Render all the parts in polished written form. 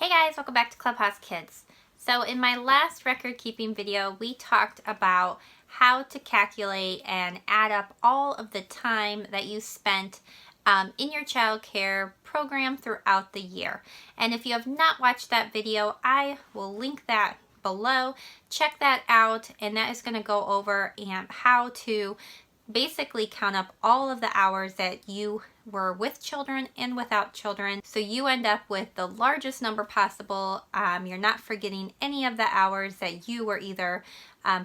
Hey guys, welcome back to Clubhouse Kids. So in my last record keeping video, we talked about how to calculate and add up all of the time that you spent in your child care program throughout the year. And if you have not watched that video, I will link that below. Check that out, and that is going to go over how to basically count up all of the hours that you were with children and without children, so you end up with the largest number possible. You're not forgetting any of the hours that you were either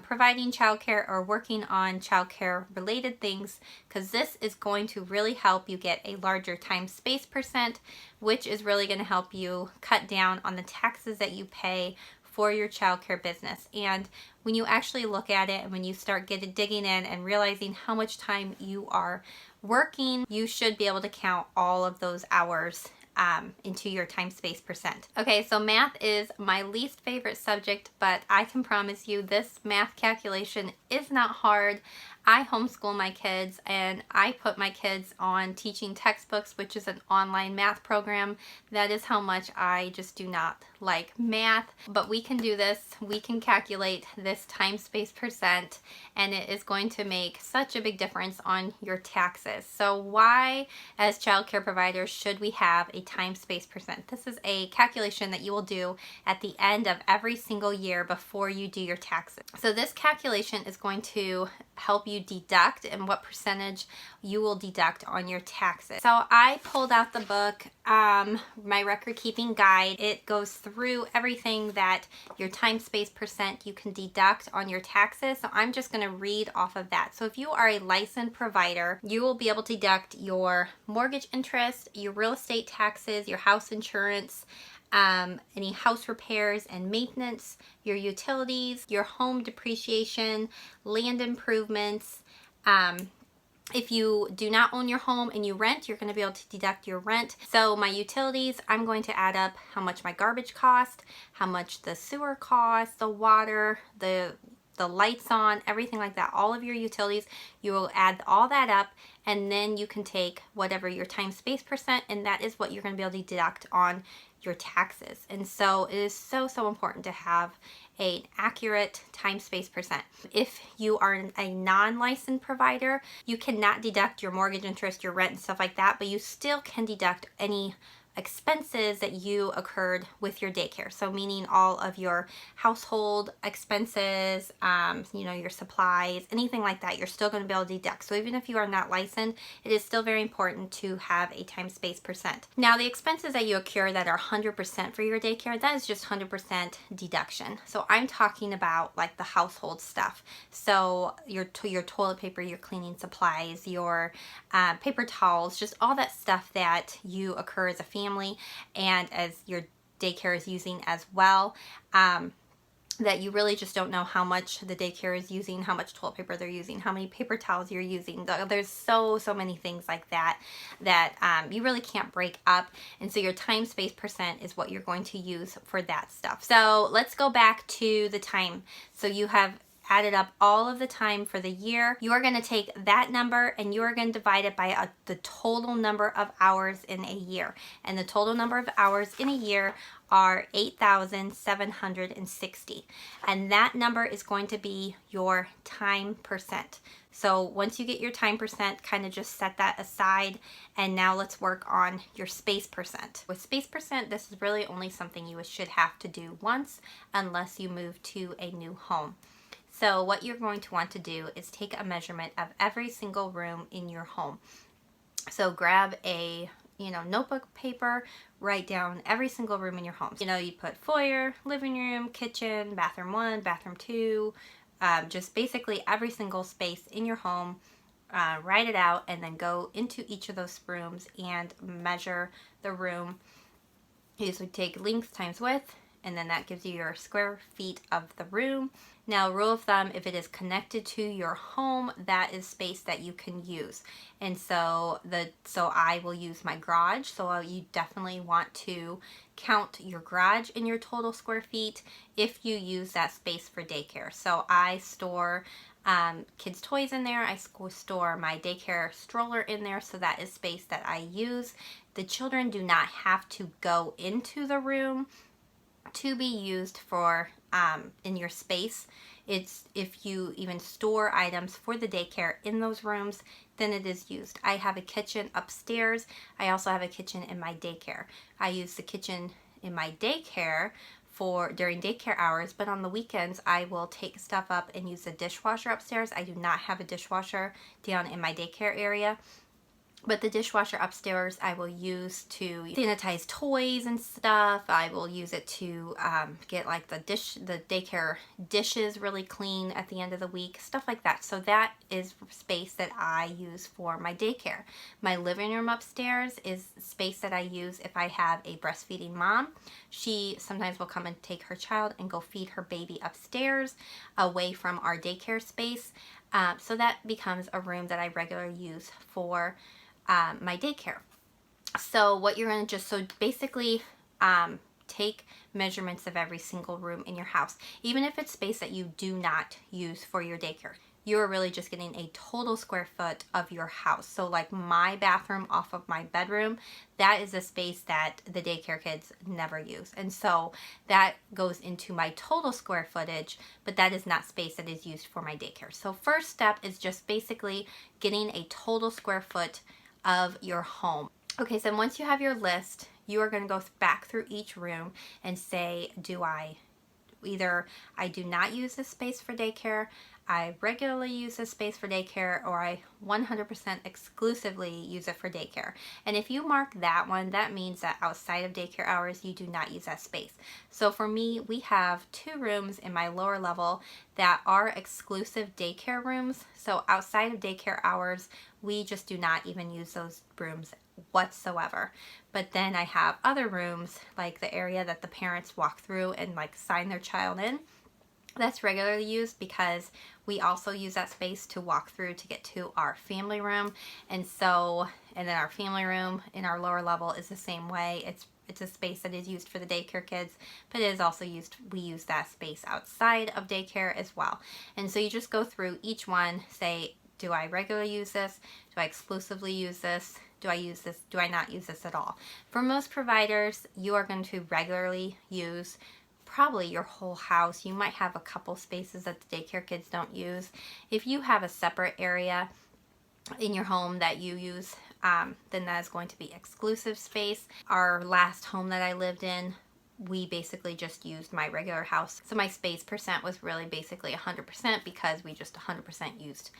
providing childcare or working on childcare related things, because this is going to really help you get a larger time space percent, which is really going to help you cut down on the taxes that you pay for your childcare business. And when you actually look at it and when you start digging in and realizing how much time you are working, you should be able to count all of those hours into your time space percent. Okay, so math is my least favorite subject, but I can promise you this math calculation is not hard. I homeschool my kids, and I put my kids on Teaching Textbooks, which is an online math program. That is how much I just do not like math, but we can do this. We can calculate this time space percent, and it is going to make such a big difference on your taxes. So why, as childcare providers, should we have a time space percent? This is a calculation that you will do at the end of every single year before you do your taxes. So this calculation is going to help you deduct and what percentage you will deduct on your taxes. So I pulled out the book, my record keeping guide. It goes through everything that your time space percent you can deduct on your taxes. So I'm just going to read off of that. So if you are a licensed provider, you will be able to deduct your mortgage interest, your real estate taxes, your house insurance, any house repairs and maintenance, your utilities, your home depreciation, land improvements. If you do not own your home and you rent, you're going to be able to deduct your rent. So my utilities, I'm going to add up how much my garbage cost, how much the sewer cost, the water, the lights on, everything like that. All of your utilities, you will add all that up, and then you can take whatever your time space percent, and that is what you're going to be able to deduct on your taxes. And so it is so important to have an accurate time space percent. If you are a non-licensed provider, you cannot deduct your mortgage interest, your rent, and stuff like that, but you still can deduct any expenses that you occurred with your daycare. So meaning all of your household expenses, your supplies, anything like that, you're still going to be able to deduct. So even if you are not licensed, it is still very important to have a time space percent. Now the expenses that you occur that are 100% for your daycare, that is just 100% deduction. So I'm talking about like the household stuff. So your toilet paper, your cleaning supplies, your paper towels, just all that stuff that you occur as a family and as your daycare is using as well, that you really just don't know how much the daycare is using, how much toilet paper they're using, how many paper towels you're using. There's so many things like that you really can't break up, and so your time space percent is what you're going to use for that stuff. So let's go back to the time. So you have added up all of the time for the year. You are going to take that number and you are going to divide it by the total number of hours in a year. And the total number of hours in a year are 8,760. And that number is going to be your time percent. So once you get your time percent, kind of just set that aside. And now let's work on your space percent. With space percent, this is really only something you should have to do once unless you move to a new home. So what you're going to want to do is take a measurement of every single room in your home. So grab a notebook paper, write down every single room in your home. You put foyer, living room, kitchen, bathroom 1, bathroom 2, just basically every single space in your home. Write it out and then go into each of those rooms and measure the room. You just would take length times width, and then that gives you your square feet of the room. Now, rule of thumb, if it is connected to your home, that is space that you can use. And so I will use my garage. So you definitely want to count your garage in your total square feet if you use that space for daycare. So I store kids' toys in there. I store my daycare stroller in there, so that is space that I use. The children do not have to go into the room to be used for in your space. It's if you even store items for the daycare in those rooms, then it is used. I have a kitchen upstairs. I also have a kitchen in my daycare. I use the kitchen in my daycare for during daycare hours, but on the weekends I will take stuff up and use the dishwasher upstairs. I do not have a dishwasher down in my daycare area. But the dishwasher upstairs I will use to sanitize toys and stuff. I will use it to get like the daycare dishes really clean at the end of the week, stuff like that. So that is space that I use for my daycare. My living room upstairs is space that I use if I have a breastfeeding mom. She sometimes will come and take her child and go feed her baby upstairs away from our daycare space. So that becomes a room that I regularly use for my daycare. So what you're going to so basically take measurements of every single room in your house, even if it's space that you do not use for your daycare. You're really just getting a total square foot of your house. So like my bathroom off of my bedroom, that is a space that the daycare kids never use. And so that goes into my total square footage, but that is not space that is used for my daycare. So first step is just basically getting a total square foot of your home. Okay, so once you have your list, you are going to go back through each room and say, either I do not use this space for daycare, I regularly use this space for daycare, or I 100% exclusively use it for daycare. And if you mark that one, that means that outside of daycare hours, you do not use that space. So for me, we have 2 rooms in my lower level that are exclusive daycare rooms. So outside of daycare hours, we just do not even use those rooms whatsoever. But then I have other rooms, like the area that the parents walk through and like sign their child in. That's regularly used because we also use that space to walk through to get to our family room. And then our family room in our lower level is the same way. It's a space that is used for the daycare kids, but it is also we use that space outside of daycare as well. And so you just go through each one, say, do I regularly use this? Do I exclusively use this? Do I use this? Do I not use this at all? For most providers, you are going to regularly use probably your whole house. You might have a couple spaces that the daycare kids don't use. If you have a separate area in your home that you use, then that is going to be exclusive space. Our last home that I lived in, we basically just used my regular house. So my space percent was really basically 100% because we just 100% used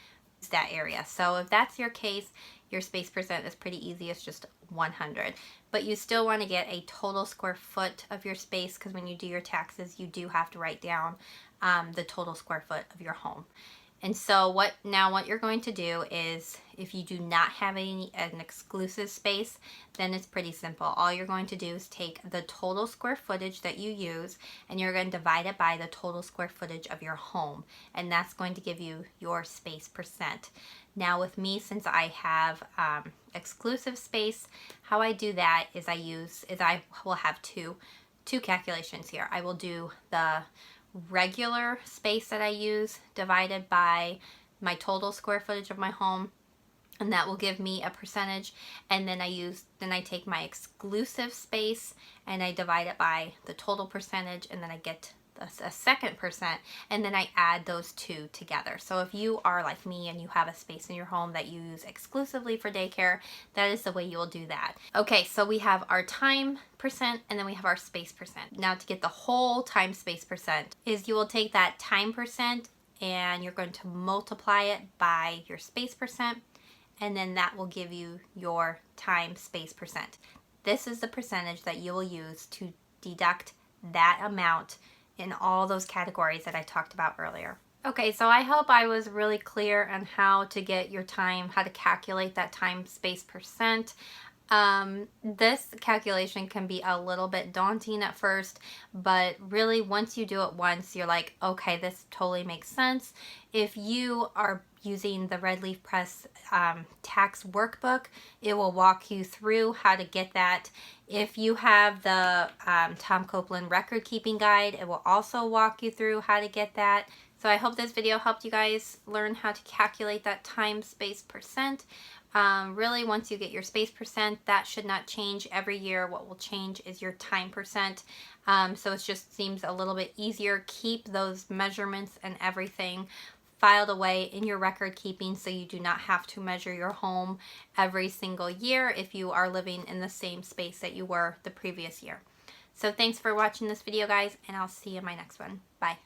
that area. So if that's your case, your space percent is pretty easy. It's just 100. But you still want to get a total square foot of your space, because when you do your taxes, you do have to write down the total square foot of your home. And so what you're going to do is, if you do not have an exclusive space, then it's pretty simple. All you're going to do is take the total square footage that you use, and you're going to divide it by the total square footage of your home. And that's going to give you your space percent. Now with me, since I have exclusive space, how I do that is I will have two calculations here. I will do the regular space that I use divided by my total square footage of my home, and that will give me a percentage. And then I take my exclusive space and I divide it by the total percentage, and then I get a second percent, and then I add those two together. So if you are like me and you have a space in your home that you use exclusively for daycare, that is the way you will do that. Okay, so we have our time percent and then we have our space percent. Now to get the whole time space percent is you will take that time percent and you're going to multiply it by your space percent, and then that will give you your time space percent. This is the percentage that you will use to deduct that amount in all those categories that I talked about earlier. Okay, so I hope I was really clear on how to get your time, how to calculate that time space percent. This calculation can be a little bit daunting at first, but really once you do it once, you're like, okay, this totally makes sense. If you are using the Red Leaf Press tax workbook, it will walk you through how to get that. If you have the Tom Copeland record keeping guide, it will also walk you through how to get that. So I hope this video helped you guys learn how to calculate that time space percent. Really, once you get your space percent, that should not change every year. What will change is your time percent. So it just seems a little bit easier. Keep those measurements and everything filed away in your record keeping so you do not have to measure your home every single year if you are living in the same space that you were the previous year. So thanks for watching this video, guys, and I'll see you in my next one. Bye.